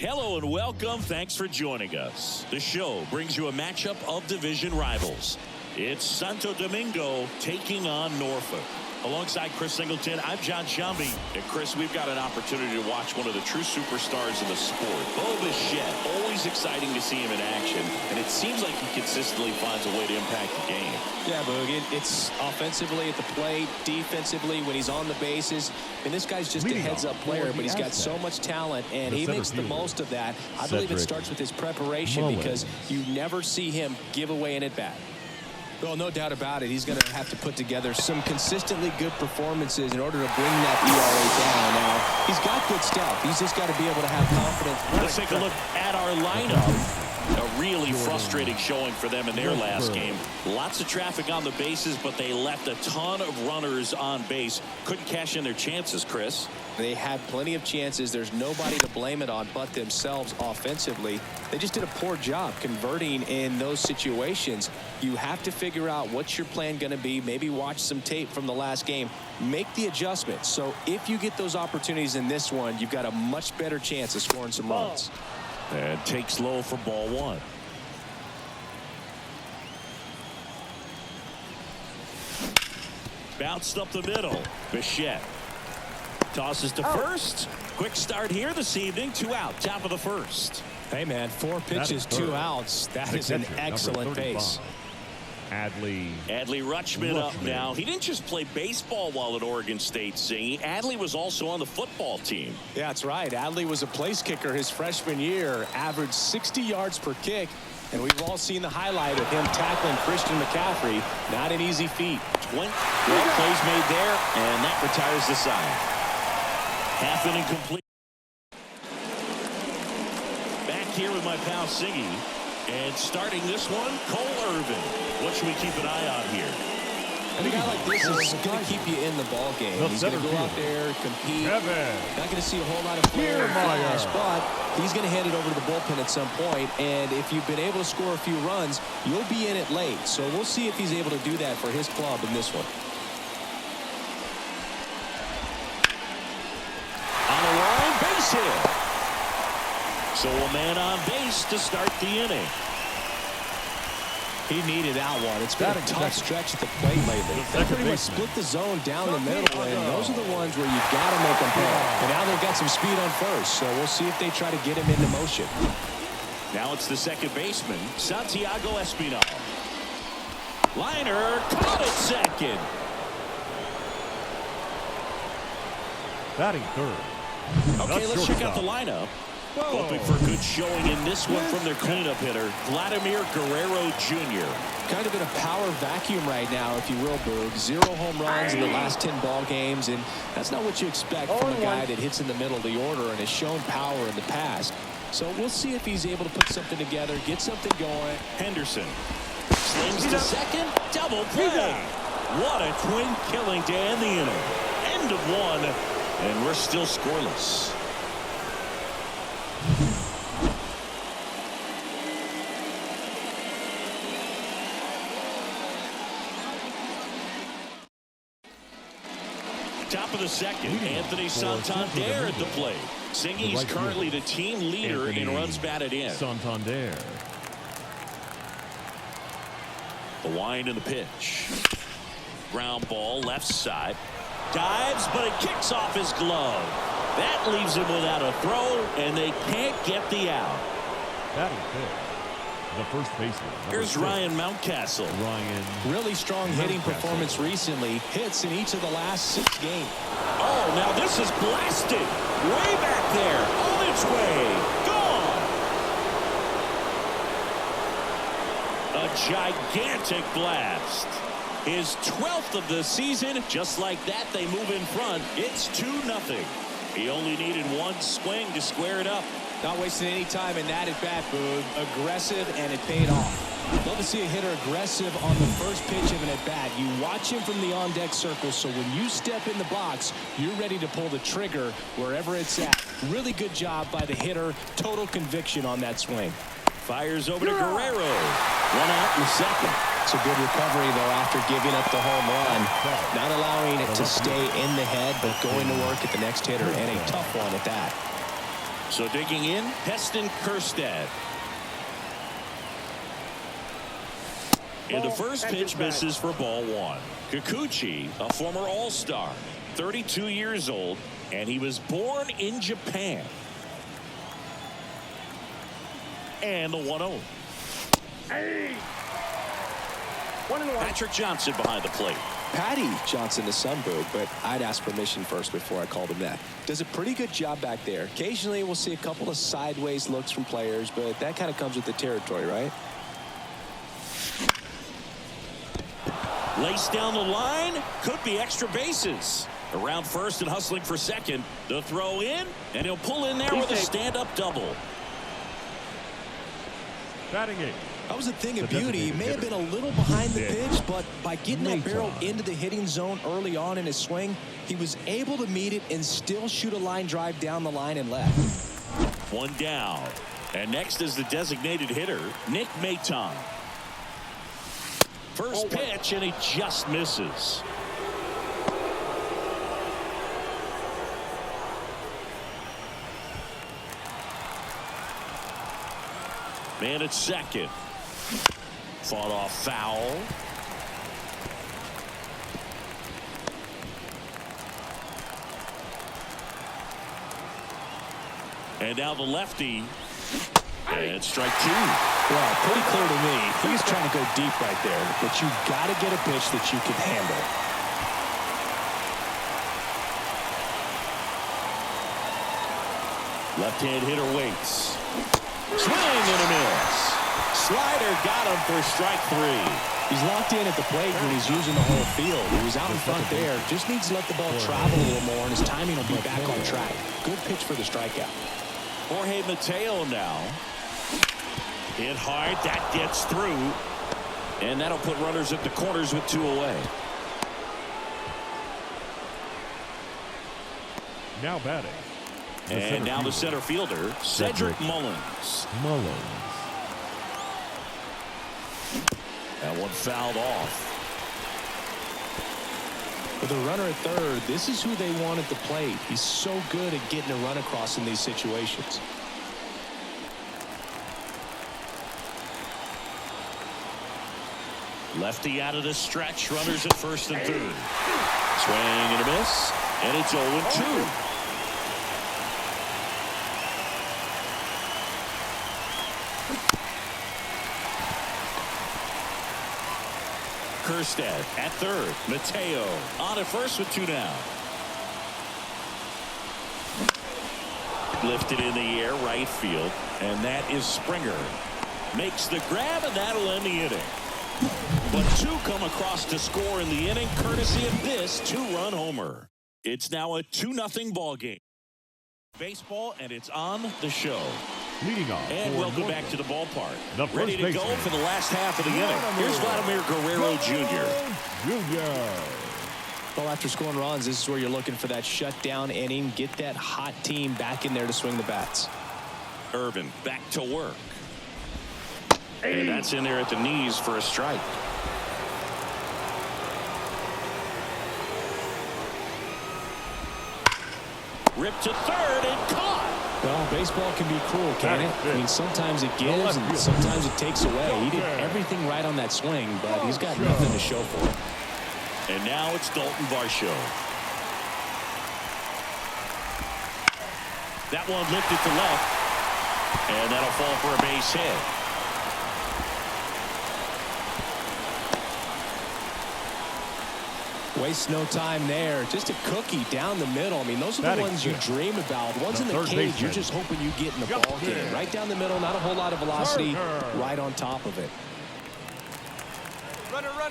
Hello and welcome. Thanks for joining us. The show brings you a matchup of division rivals. It's Santo Domingo taking on Norfolk. Alongside Chris Singleton, I'm John Shambi. And Chris, we've got an opportunity to watch one of the true superstars in the sport. Bo Bichette, always exciting to see him in action. And it seems like he consistently finds a way to impact the game. Yeah, Boog, it's offensively at the plate, defensively when he's on the bases. And this guy's just a heads-up player, but he's got so much talent, and he makes the most of that. I believe it starts with his preparation because you never see him give away an at-bat. Well, no doubt about it. He's going to have to put together some consistently good performances in order to bring that ERA down. Now, he's got good stuff. He's just got to be able to have confidence. Let's take a look at our lineup. A really frustrating showing for them in their last game. Lots of traffic on the bases, but they left a ton of runners on base. Couldn't cash in their chances, Chris. They had plenty of chances. There's nobody to blame it on but themselves offensively. They just did a poor job converting in those situations. You have to figure out what's your plan going to be. Maybe watch some tape from the last game. Make the adjustments. So if you get those opportunities in this one, you've got a much better chance of scoring some runs. And takes low for ball one. Bounced up the middle. Bichette tosses to first. Quick start here this evening. 2 out. Top of the first. Hey, man, 4 pitches, 2 outs. That is an excellent pace. Adley Rutschman up now. He didn't just play baseball while at Oregon State, Singy. Adley was also on the football team. Yeah, that's right. Adley was a place kicker his freshman year, averaged 60 yards per kick, and we've all seen the highlight of him tackling Christian McCaffrey. Not an easy feat. 20 plays made there, and that retires the side. Half inning complete. Back here with my pal Singy. And starting this one, Cole Irvin. What should we keep an eye on here? And a guy like this is going to keep you in the ball game. He's going to go out there, compete. Not going to see a whole lot of flair and flash, but he's going to hand it over to the bullpen at some point. And if you've been able to score a few runs, you'll be in it late. So we'll see if he's able to do that for his club in this one. On a line, base hit. So a man on base to start the inning. He needed that one. It's been a tough stretch at the plate lately. They pretty much split the zone down the middle, and those are the ones where you've got to make them pay. And now they've got some speed on first, so we'll see if they try to get him into motion. Now it's the second baseman, Santiago Espinal. Liner caught at second. Batting third. Okay, let's check out the lineup. Hoping for a good showing in this one from their cleanup hitter, Vladimir Guerrero Jr. Kind of in a power vacuum right now, if you will, Boog. 0 home runs in the last 10 ball games, and that's not what you expect from a guy that hits in the middle of the order and has shown power in the past. So we'll see if he's able to put something together, get something going. Henderson slings to second, double play. What a twin killing to end the inning. End of one, and we're still scoreless. Top of the second, Anthony Santander at the plate. Singy's currently the team leader in runs batted in. Santander. The wind and the pitch. Ground ball left side. Dives, but it kicks off his glove. That leaves him without a throw, and they can't get the out. Batting fifth. The first baseman. Here's Ryan Mountcastle. Really strong hitting performance recently. Hits in each of the last 6 games. Oh, now this is blasted. Way back there. On its way. Gone. A gigantic blast. His 12th of the season. Just like that, they move in front. It's 2-0. He only needed one swing to square it up. Not wasting any time in that at bat, Boog. Aggressive, and it paid off. Love to see a hitter aggressive on the first pitch of an at bat. You watch him from the on-deck circle, so when you step in the box, you're ready to pull the trigger wherever it's at. Really good job by the hitter. Total conviction on that swing. Fires over to Guerrero. 1 out in the second. It's a good recovery, though, after giving up the home run. Not allowing it to stay in the head, but going to work at the next hitter, and a tough one at that. So digging in, Heston Kjerstad. And the first pitch misses for ball 1. Kikuchi, a former All-Star, 32 years old, and he was born in Japan. And the 1-0. Hey! Patrick Johnson behind the plate. Patty Johnson to some, Boog, but I'd ask permission first before I called him that. Does a pretty good job back there. Occasionally we'll see a couple of sideways looks from players, but that kind of comes with the territory, right? Laced down the line, could be extra bases. Around first and hustling for second. The throw in, and he'll pull in there with a stand-up double. Batting 8. That was a thing of beauty. He may have been a little behind the pitch, but by getting that barrel into the hitting zone early on in his swing, he was able to meet it and still shoot a line drive down the line and left. 1 down. And next is the designated hitter, Nick Maton. First pitch, and he just misses. Man at second. Fought off foul. And now the lefty. And strike two. Well, pretty clear to me. He's trying to go deep right there. But you've got to get a pitch that you can handle. Left-hand hitter waits. Swing and a miss. Slider got him for strike three. He's locked in at the plate when he's using the whole field. He was out in front there. Just needs to let the ball travel a little more, and his timing will be back on track. Good pitch for the strikeout. Jorge Mateo now. Hit hard. That gets through. And that'll put runners at the corners with two away. Now batting. And now the center fielder, Cedric Mullins. That one fouled off. With a runner at third, this is who they want at the plate. He's so good at getting a run across in these situations. Lefty out of the stretch. Runners at first and third. Swing and a miss. And it's 0-2. Kerstead at third. Mateo on at first with two down. Lifted in the air, right field. And that is Springer. Makes the grab, and that'll end the inning. But two come across to score in the inning, courtesy of this two-run homer. It's now a 2-0 ball game. Baseball, and it's on the show. Leading off. And welcome back to the ballpark. Ready to baseman. go for the last half of the inning. Here's Vladimir Guerrero Jr. Well, after scoring runs, this is where you're looking for that shutdown inning. Get that hot team back in there to swing the bats. Irvin back to work. And that's in there at the knees for a strike. Ripped to third and caught. Well, baseball can be cruel, can it? I mean, sometimes it gives and sometimes it takes away. He did everything right on that swing, but he's got nothing to show for it. And now it's Dalton Varsho. That one lifted to left. And that'll fall for a base hit. Waste no time there. Just a cookie down the middle. I mean, those are the ones you dream about. Ones in the cage, you're just hoping you get in the ball game. Right down the middle, not a whole lot of velocity. Right on top of it.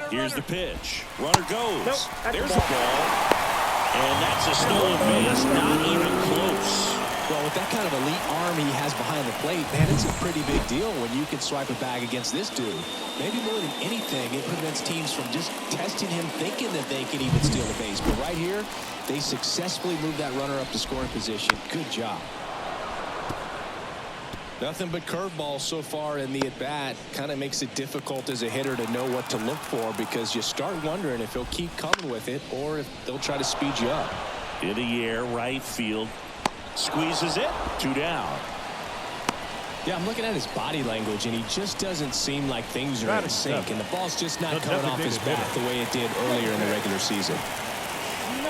Here's the pitch. Runner goes. There's the ball. And that's a stolen base. Not even close. Well, with that kind of elite arm he has behind the plate, man, it's a pretty big deal when you can swipe a bag against this dude. Maybe more than anything, it prevents teams from just testing him, thinking that they can even steal the base. But right here, they successfully moved that runner up to scoring position. Good job. Nothing but curveballs so far in the at-bat. Kind of makes it difficult as a hitter to know what to look for because you start wondering if he'll keep coming with it or if they'll try to speed you up. In the air, right field. Squeezes it. Two down. Yeah, I'm looking at his body language, and he just doesn't seem like things are in sync, and the ball's just not coming off his bat the way it did earlier in the regular season. And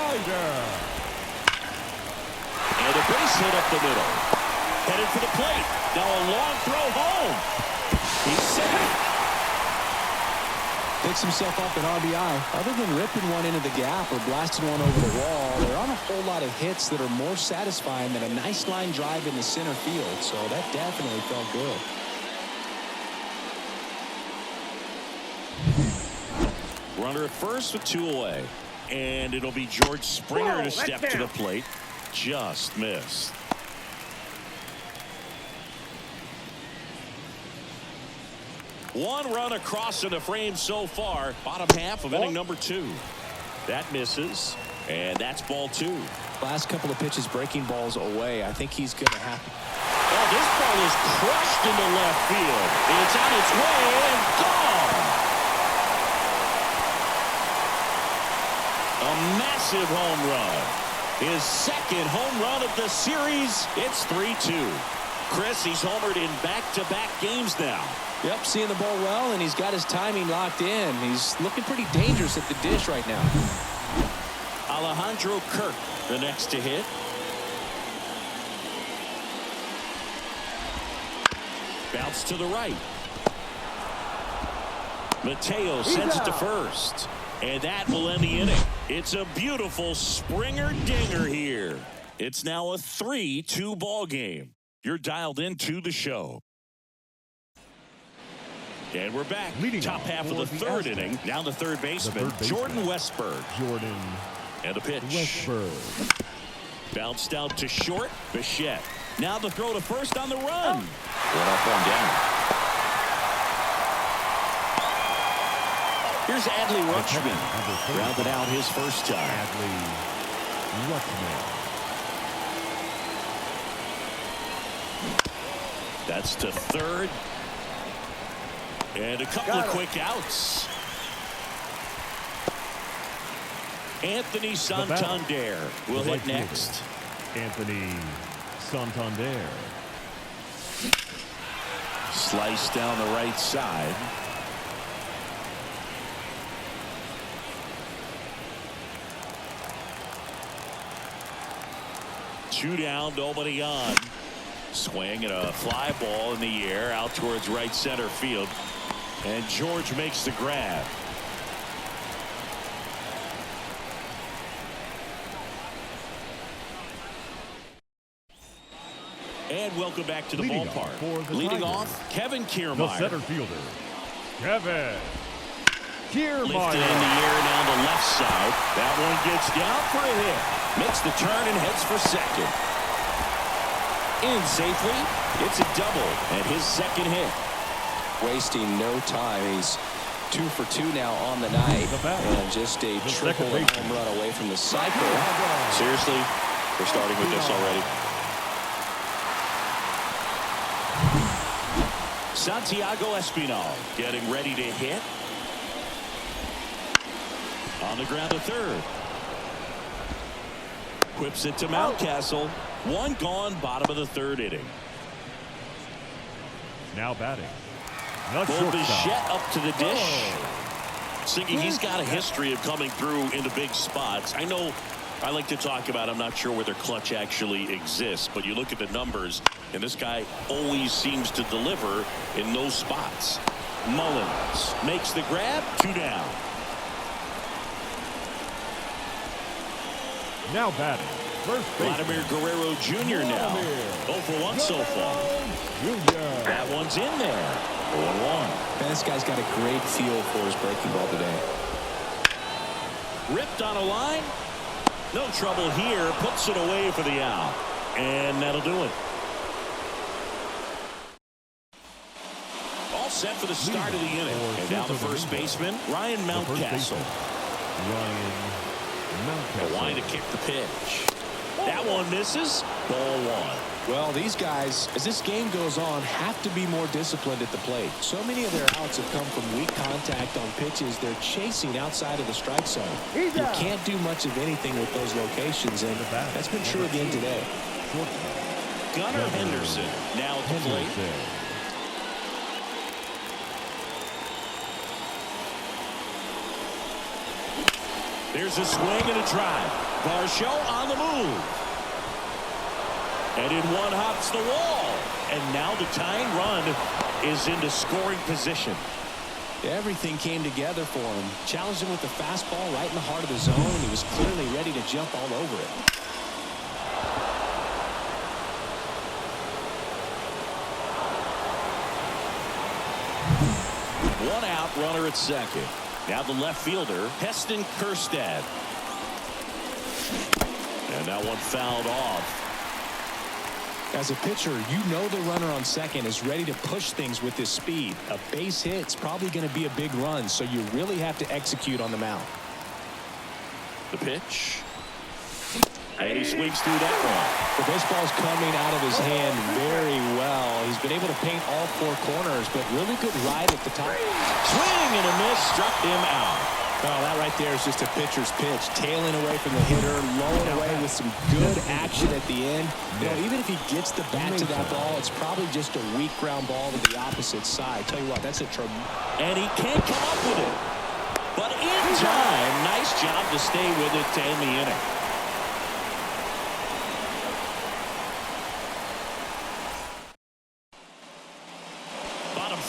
a base hit up the middle. Headed for the plate. Now a long throw home. He's set. Picks himself up an RBI. Other than ripping one into the gap or blasting one over the wall, there aren't a whole lot of hits that are more satisfying than a nice line drive in the center field. So that definitely felt good. Runner at first with two away. And it'll be George Springer to step to the plate. Just missed. One run across in the frame so far. Bottom half of inning number two. That misses. And that's ball two. Last couple of pitches breaking balls away. I think he's going to have to. Oh, this ball is crushed into left field. It's on its way and gone. A massive home run. His second home run of the series. It's 3-2. Chris, he's homered in back-to-back games now. Yep, seeing the ball well, and he's got his timing locked in. He's looking pretty dangerous at the dish right now. Alejandro Kirk, the next to hit. Bounce to the right. Mateo sends it to first. And that will end the inning. It's a beautiful Springer dinger here. It's now a 3-2 ball game. You're dialed into the show. And we're back. Leading top half of the third inning. Now the third baseman, Jordan Westberg. And a pitch. Westberg. Bounced out to short. Bichette. Now the throw to first on the run. One up, one down. Here's Adley Rutschman. Rounded out his first time. Adley Rutschman. That's to third. And a couple of quick outs. Anthony Santander will hit next. Anthony Santander. Slice down the right side. Two down, nobody on. Swing and a fly ball in the air out towards right center field. And George makes the grab. And welcome back to the ballpark. Leading off, Kevin Kiermaier. The center fielder, Kevin Kiermaier. Lifted in the air down the left side. That one gets down for a hit. Makes the turn and heads for second. In safely. It's a double and his second hit. Wasting no time. He's 2 for 2 now on the night. And just a triple home run away from the cycle. Seriously, we're starting with this already. Santiago Espinal getting ready to hit. On the ground to third. Whips it to Mountcastle. One gone, bottom of the third inning. Now batting. Bichette up to the dish. Thinking he's got a history of coming through into big spots. I know I like to talk about, I'm not sure whether clutch actually exists, but you look at the numbers, and this guy always seems to deliver in those spots. Mullins makes the grab, 2 down. Now batting. Vladimir Guerrero Jr. now. 0 for 1 so far. That one's in there. 0-1. This guy's got a great feel for his breaking ball today. Ripped on a line. No trouble here. Puts it away for the out. And that'll do it. All set for the start of the inning. And now the first baseman, Ryan Mountcastle. Wanting to kick the pitch. That one misses. Ball 1. Well, these guys, as this game goes on, have to be more disciplined at the plate. So many of their outs have come from weak contact on pitches they're chasing outside of the strike zone. You can't do much of anything with those locations, and that's been true again today. Gunnar Henderson now at the plate. There's a swing and a drive. Varsho on the move. And in one hops the wall. And now the tying run is into scoring position. Everything came together for him. Challenged him with the fastball right in the heart of the zone, and he was clearly ready to jump all over it. One out, runner at second. Now the left fielder, Heston Kjerstad. And that one fouled off. As a pitcher, you know the runner on second is ready to push things with his speed. A base hit's probably going to be a big run, so you really have to execute on the mound. The pitch. And he swings through that one. The baseball's coming out of his hand very well. He's been able to paint all 4 corners, but really good ride at the top. Swing and a miss, struck him out. Oh, that right there is just a pitcher's pitch. Tailing away from the hitter, lowing away with some good action at the end. You know, even if he gets the bat to that ball, it's probably just a weak ground ball to the opposite side. Tell you what, that's a and he can't come up with it. But in time, nice job to stay with it to end the inning.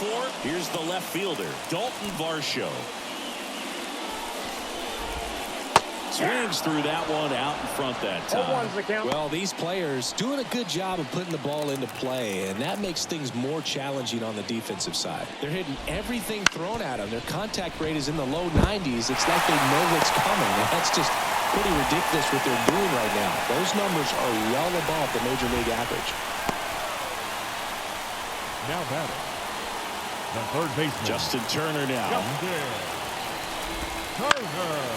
for, here's the left fielder, Dalton Varsho. Swings through that one out in front that time. Well, these players doing a good job of putting the ball into play, and that makes things more challenging on the defensive side. They're hitting everything thrown at them. Their contact rate is in the low 90s. It's like they know what's coming, and that's just pretty ridiculous what they're doing right now. Those numbers are well above the major league average. Now batting, the third baseman, Justin Turner now.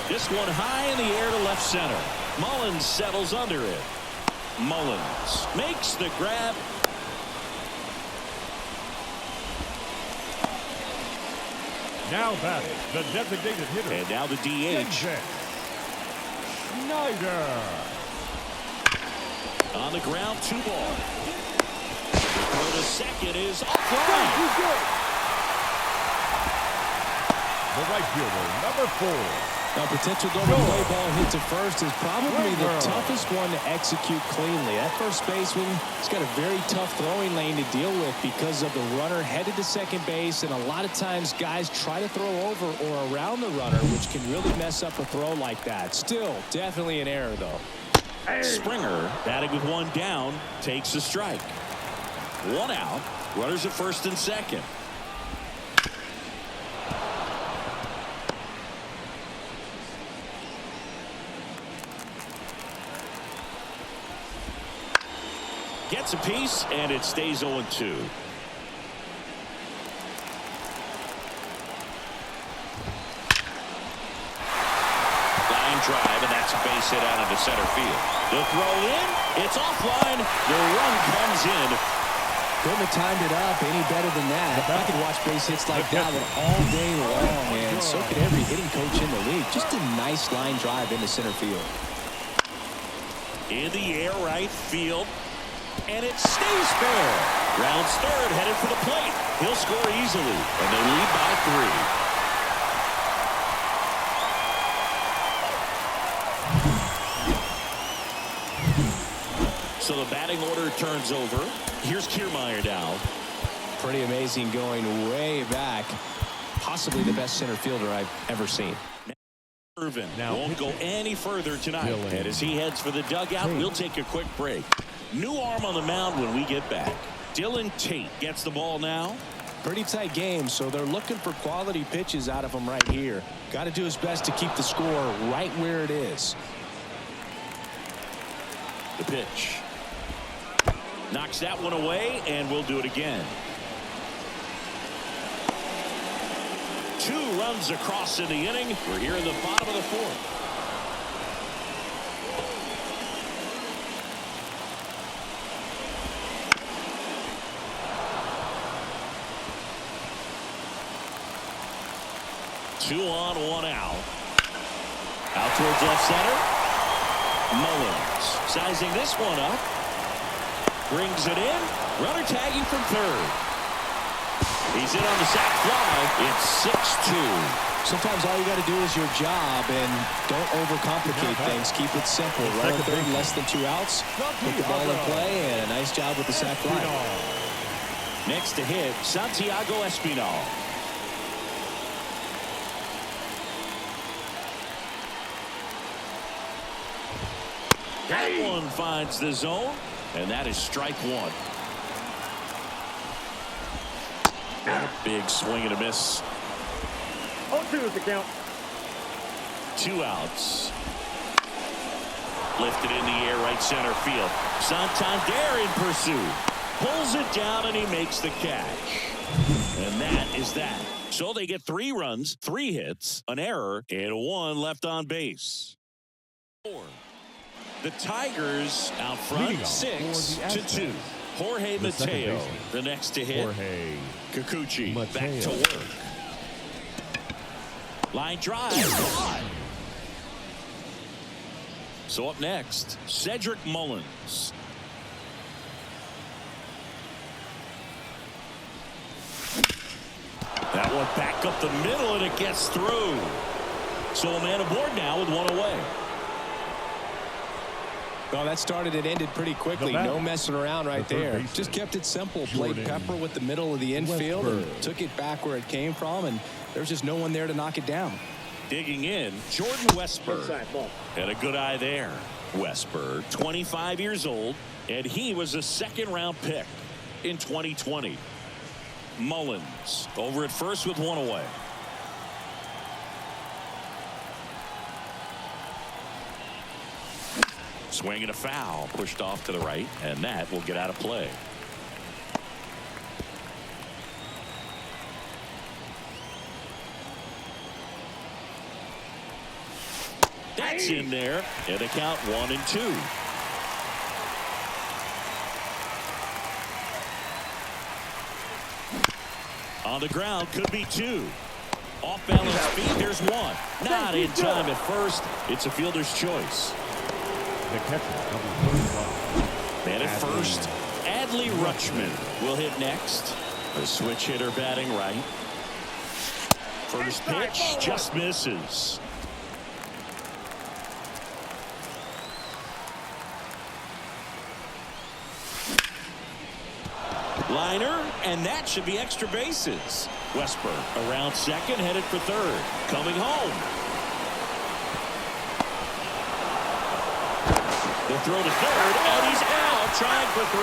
This one high in the air to left center. Mullins settles under it. Mullins makes the grab. Now batting, the designated hitter. And now the DH. Schneider. On the ground, 2 ball. Throw to second is offline. The right fielder, number 4. Now, potential double play ball hit to first is probably the toughest one to execute cleanly. That first baseman has got a very tough throwing lane to deal with because of the runner headed to second base, and a lot of times guys try to throw over or around the runner, which can really mess up a throw like that. Still, definitely an error, though. Springer, batting with 1 down, takes a strike. 1 out. Runners at first and second. Gets a piece, and it stays 0-2. Line drive, and that's a base hit out into center field. The throw in, it's offline. The run comes in. Couldn't have timed it up any better than that. I could watch base hits like that one all day long, and so could every hitting coach in the league. Just a nice line drive into center field. In the air, right field. And it stays fair. Rounds third, headed for the plate. He'll score easily, and they lead by 3. So the batting order turns over. Here's Kiermaier now. Pretty amazing, going way back. Possibly the best center fielder I've ever seen. Irvin won't go any further tonight. And as he heads for the dugout, we'll take a quick break. New arm on the mound when we get back. Dylan Tate gets the ball now. Pretty tight game, so they're looking for quality pitches out of him right here. Got to do his best to keep the score right where it is. The pitch. Knocks that one away, and we'll do it again. 2 runs across in the inning. We're here in the bottom of the 4th. Two on, 1 out. Out towards left center. Mullins sizing this one up. Brings it in. Runner tagging from third. He's in on the sac fly. It's 6-2. Sometimes all you got to do is your job and don't overcomplicate things. Keep it simple. Runner third, less than 2 outs. Put the ball in play, and a nice job with the sac fly. Next to hit, Santiago Espinal. That one finds the zone, and that is strike 1. A big swing and a miss. 0-2 is the count. 2 outs. Lifted in the air, right center field. Santander in pursuit. Pulls it down, and he makes the catch. And that is that. So they get 3 runs, 3 hits, an error, and 1 left on base. 4. The Tigers out front 6-2. Jorge Mateo, the next to hit. Kikuchi back to work. Line drive. So up next, Cedric Mullins. That one back up the middle, and it gets through. So a man aboard now with 1 away. Well, that started and ended pretty quickly. No messing around right there. Just kept it simple. Played Pepper with the middle of the infield and took it back where it came from, and there's just no one there to knock it down. Digging in, Jordan Westberg. Had a good eye there. Westberg, 25 years old, and he was a second-round pick in 2020. Mullins over at first with one away. Swing and a foul, pushed off to the right, and that will get out of play. That's in there, and the count 1-2. On the ground, could be 2. Off balance feet, there's 1. Not in time at first. It's a fielder's choice. The catcher, number 35. And at first, Adley Rutschman will hit next. The switch hitter batting right. First pitch just misses. Liner, and that should be extra bases. Westberg around second, headed for third. Coming home. The throw to third, and he's out, trying for 3.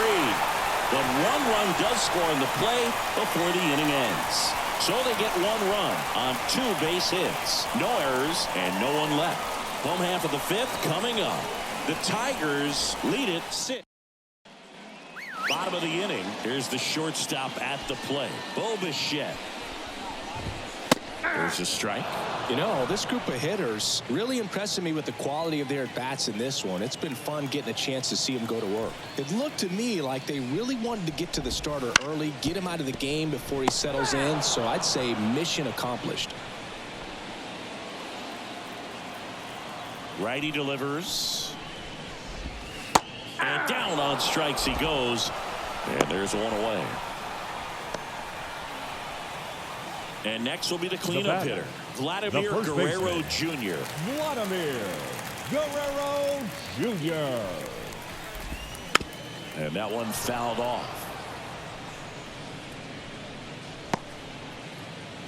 But 1 run does score in the play before the inning ends. So they get 1 run on 2 base hits. No errors and no one left. Home half of the 5th coming up. The Tigers lead it 6. Bottom of the inning. Here's the shortstop at the plate. Bo Bichette. There's a strike. You know, this group of hitters really impressing me with the quality of their at-bats in this one. It's been fun getting a chance to see them go to work. It looked to me like they really wanted to get to the starter early, get him out of the game before he settles in. So I'd say mission accomplished. Righty delivers. And down on strikes he goes. And there's 1 away. And next will be the cleanup hitter, Vladimir Guerrero Jr. Vladimir Guerrero Jr. And that one fouled off.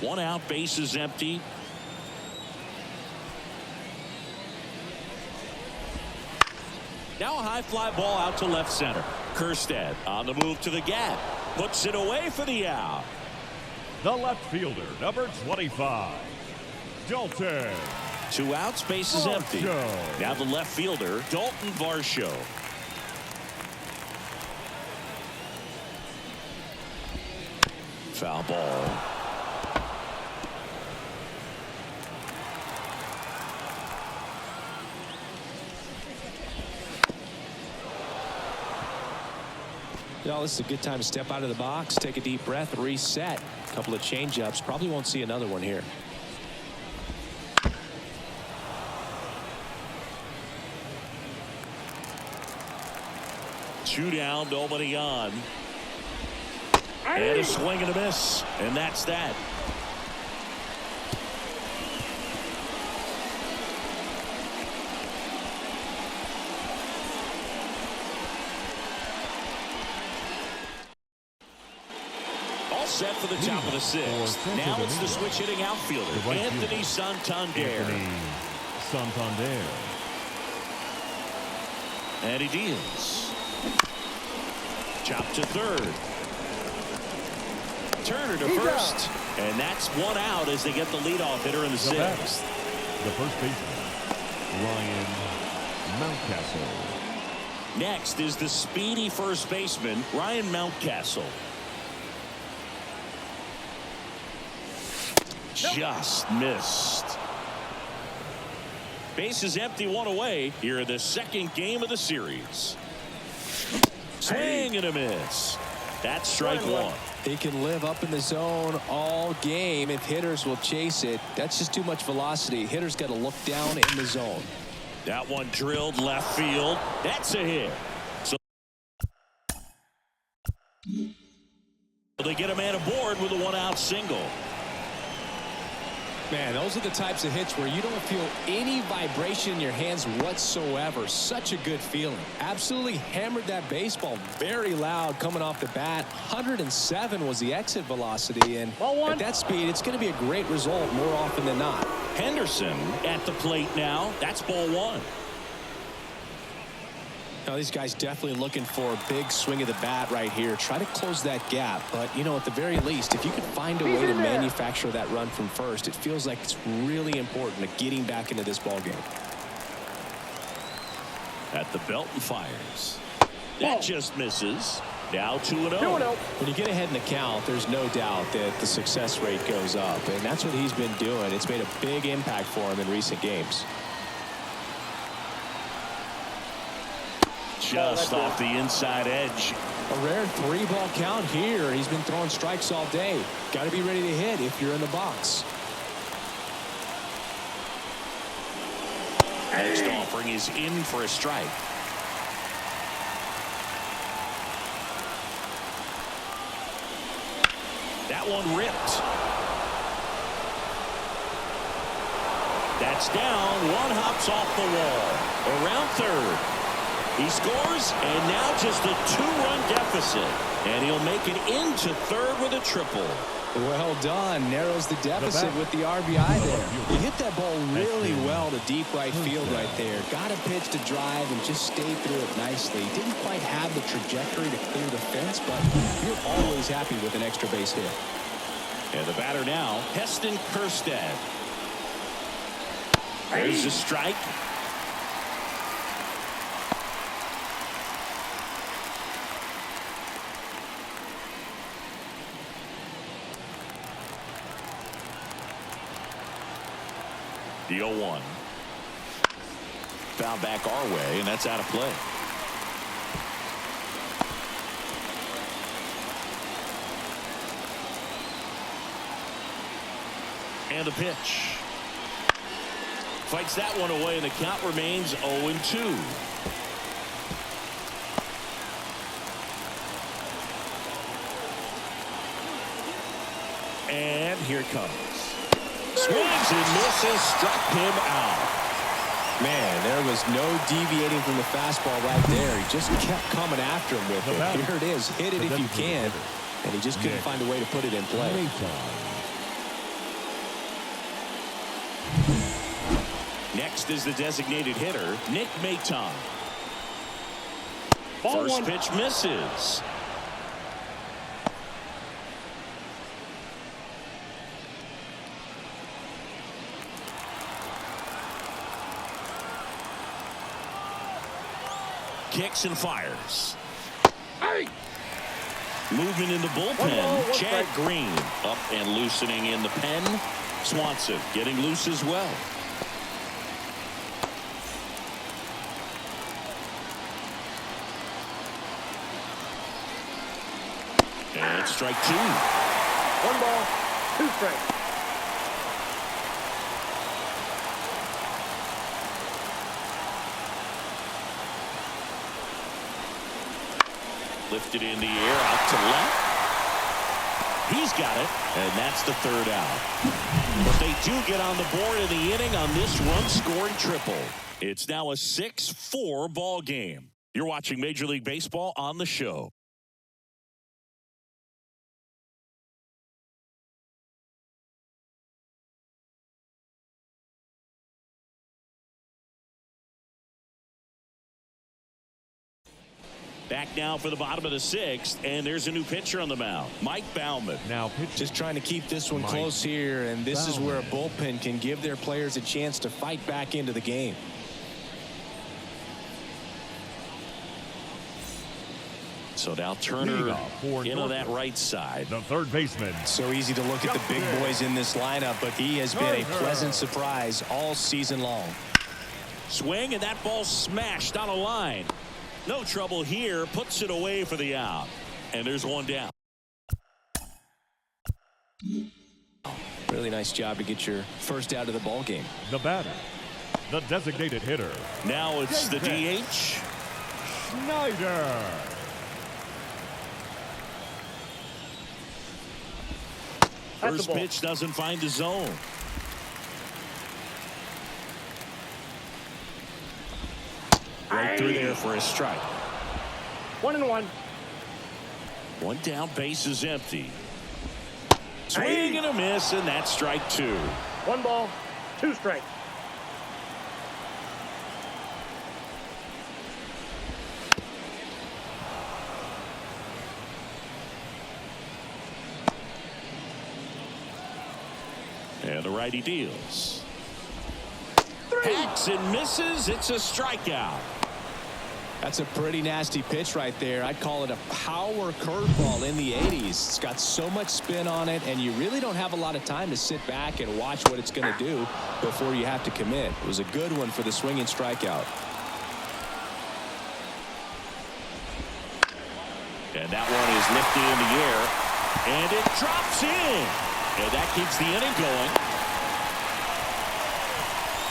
1 out, bases empty. Now a high fly ball out to left center. Kjerstad on the move to the gap. Puts it away for the out. The left fielder, number 25, Dalton. 2 outs, bases empty. Now the left fielder, Dalton Varsho. Foul ball. You know, this is a good time to step out of the box, take a deep breath, reset. A couple of change-ups. Probably won't see another one here. Two down, nobody on. And a swing and a miss. And that's that. Set for the top of the 6th. Now it's the switch hitting outfielder, Anthony Santander. And he deals. Chop to third. Turner to first. And that's 1 out as they get the leadoff hitter in the 6th. The first baseman, Ryan Mountcastle. Next is the speedy first baseman, Ryan Mountcastle. Just missed. Base is empty, 1 away here in the 2nd game of the series. Swing and a miss. That's strike 1. He can live up in the zone all game if hitters will chase it. That's just too much velocity. Hitters got to look down in the zone. That one drilled left field. That's a hit. So they get a man aboard with a 1-out single. Man, those are the types of hits where you don't feel any vibration in your hands whatsoever. Such a good feeling. Absolutely hammered that baseball. Very loud coming off the bat. 107 was the exit velocity, and at that speed, it's going to be a great result more often than not. Henderson at the plate now. That's ball one. Now, these guys definitely looking for a big swing of the bat right here. Try to close that gap. But, you know, at the very least, if you could find a way to manufacture that run from first, it feels like it's really important to getting back into this ball game. At the belt and fires. That just misses. Now 2-0. When you get ahead in the count, there's no doubt that the success rate goes up. And that's what he's been doing. It's made a big impact for him in recent games. Just off the inside edge. A rare 3-ball count here. He's been throwing strikes all day. Got to be ready to hit if you're in the box. Next offering is in for a strike. That one ripped. That's down. One hops off the wall. Around third. He scores, and now just a 2-run deficit. And he'll make it into third with a triple. Well done. Narrows the deficit with the RBI there. He hit that ball really well to deep right field right there. Got a pitch to drive and just stayed through it nicely. Didn't quite have the trajectory to clear the fence, but you're always happy with an extra base hit. And the batter now, Heston Kjerstad. There's a strike. The 0-1. Foul back our way, and that's out of play. And the pitch. Fights that one away, and the count remains 0-2. And here it comes. Swings and misses, struck him out. Man, there was no deviating from the fastball right there. He just kept coming after him with it. Here it is. Hit it if you can. And he just couldn't find a way to put it in play. Next is the designated hitter, Nick Maton. First pitch misses. Kicks and fires. Hey! Moving in the bullpen, Chad Green up and loosening in the pen. Swanson getting loose as well. And strike two. 1 ball, 2 strikes. Lifted in the air, out to left. He's got it, and that's the third out. But they do get on the board in the inning on this run-scoring triple. It's now a 6-4 ball game. You're watching Major League Baseball on the show. Back now for the bottom of the 6th, and there's a new pitcher on the mound, Mike Baumann. Now pitching. Just trying to keep this one close here, and this is where a bullpen can give their players a chance to fight back into the game. So now Turner into that right side. The third baseman. So easy to look at the big boys in this lineup, but he has been a pleasant surprise all season long. Swing, and that ball smashed on a line. No trouble here, puts it away for the out. And there's one down. Really nice job to get your first out of the ball game. The batter, the designated hitter. Now it's the DH. Schneider. First pitch doesn't find the zone. Right through there for a strike. 1-1. One down, base is empty. Swing and a miss, and that's strike 2. 1 ball, 2 strikes. And the righty deals. Hacks and misses. It's a strikeout. That's a pretty nasty pitch right there. I'd call it a power curveball in the 80s. It's got so much spin on it, and you really don't have a lot of time to sit back and watch what it's going to do before you have to commit. It was a good one for the swinging strikeout. And that one is lifted in the air, and it drops in. And that keeps the inning going.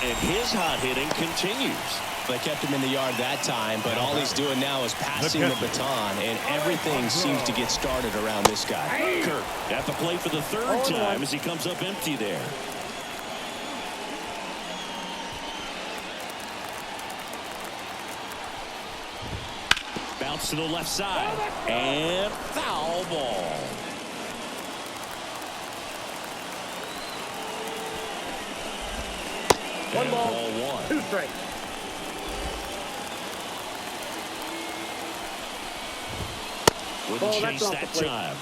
And his hot hitting continues. They kept him in the yard that time, but all he's doing now is passing the baton, and everything seems to get started around this guy. Kirk at the plate for the 3rd time as he comes up empty there. Bounce to the left side, and foul ball. One ball, 1. 2 strikes. Wouldn't chase that time.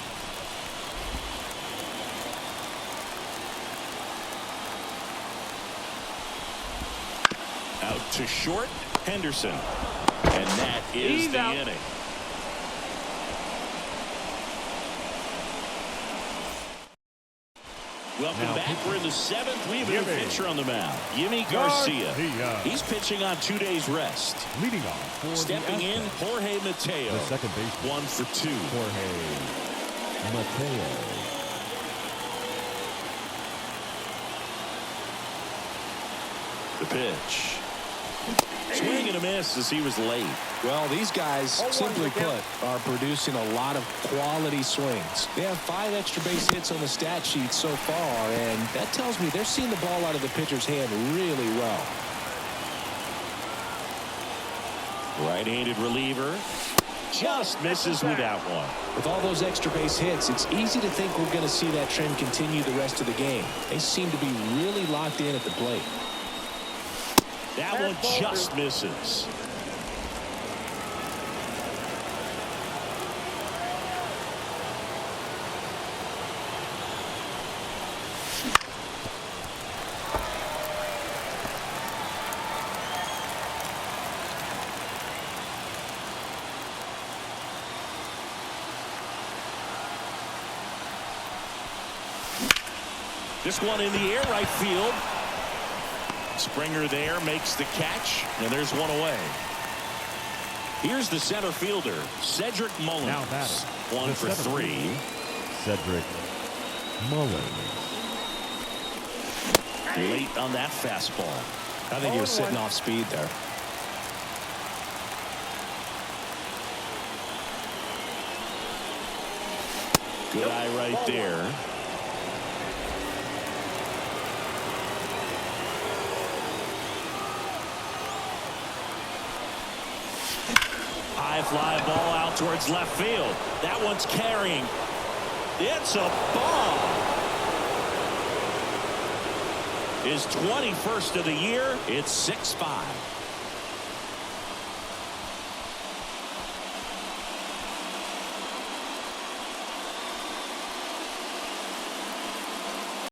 Out to short, Henderson. And that is the inning. Welcome back. We're in the 7th. We have a new pitcher on the mound. Yimi Garcia. He's pitching on 2 days rest. Leading off for stepping in, Jorge Mateo. The second baseman. 1 for 2. Jorge Mateo. The pitch. Swing and a miss as he was late. Well, these guys, simply put, are producing a lot of quality swings. They have 5 extra base hits on the stat sheet so far, and that tells me they're seeing the ball out of the pitcher's hand really well. Right-handed reliever. Just misses with that one. With all those extra base hits, it's easy to think we're going to see that trend continue the rest of the game. They seem to be really locked in at the plate. That one just misses. This one in the air, right field. Springer there makes the catch, and there's one away. Here's the center fielder, Cedric Mullins. Now batting, 1 for 3. Cedric Mullins. Late on that fastball. I think he was sitting off speed there. Good eye right there. High fly ball out towards left field. That one's carrying. It's a ball. His 21st of the year. It's 6-5.